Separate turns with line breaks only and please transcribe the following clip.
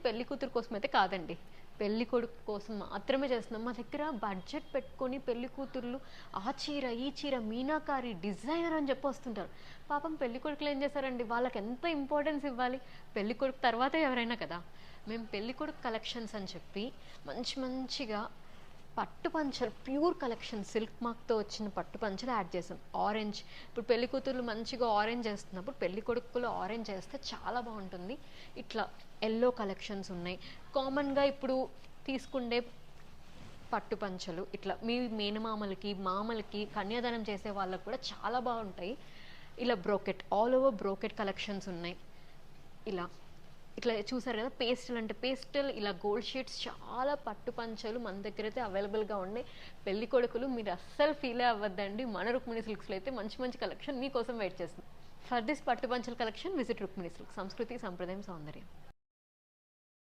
పెళ్లి కూతురు కోసం అయితే కాదండి, పెళ్లి కొడుకు కోసం మాత్రమే చేస్తున్నాం. మా దగ్గర బడ్జెట్ పెట్టుకొని పెళ్లి కూతుర్లు ఆ చీర ఈ చీర మీనాకారి డిజైనర్ అని చెప్పి వస్తుంటారు. పాపం పెళ్లి కొడుకులు ఏం చేశారండి, వాళ్ళకి ఎంత ఇంపార్టెన్స్ ఇవ్వాలి, పెళ్లి కొడుకు తర్వాతే ఎవరైనా కదా. మేము పెళ్లి కొడుకు కలెక్షన్స్ అని చెప్పి మంచి మంచిగా పట్టు పంచలు ప్యూర్ కలెక్షన్ సిల్క్ మార్క్తో వచ్చిన పట్టు పంచలు యాడ్ చేసాం. ఆరెంజ్, ఇప్పుడు పెళ్లి కూతుర్లు మంచిగా ఆరెంజ్ వేస్తున్నప్పుడు పెళ్లి కొడుకులు ఆరెంజ్ వేస్తే చాలా బాగుంటుంది. ఇట్లా ఎల్లో కలెక్షన్స్ ఉన్నాయి. కామన్గా ఇప్పుడు తీసుకుండే పట్టు పంచలు ఇట్లా మీ మేనమామలకి మామలకి కన్యాదానం చేసే వాళ్ళకి కూడా చాలా బాగుంటాయి. ఇలా brocade, all over brocade collections ఉన్నాయి. ఇలా ఇట్లా చూసారు కదా, పేస్టల్ అంటే పేస్టల్, ఇలా గోల్డ్ షీట్స్, చాలా పట్టు పంచలు మన దగ్గర అయితే అవైలబుల్గా ఉన్నాయి. పెళ్లి కొడుకులు మీరు అస్సలు ఫీలే అవ్వద్దండి, మన రుక్మిణి సిల్క్స్లో అయితే మంచి మంచి కలెక్షన్ మీకోసం వెయిట్ చేస్తుంది. ఫర్ దిస్ పట్టు పంచల కలెక్షన్ విజిట్ రుక్మిణి సిల్క్, సంస్కృతి సంప్రదాయం సౌందర్యం.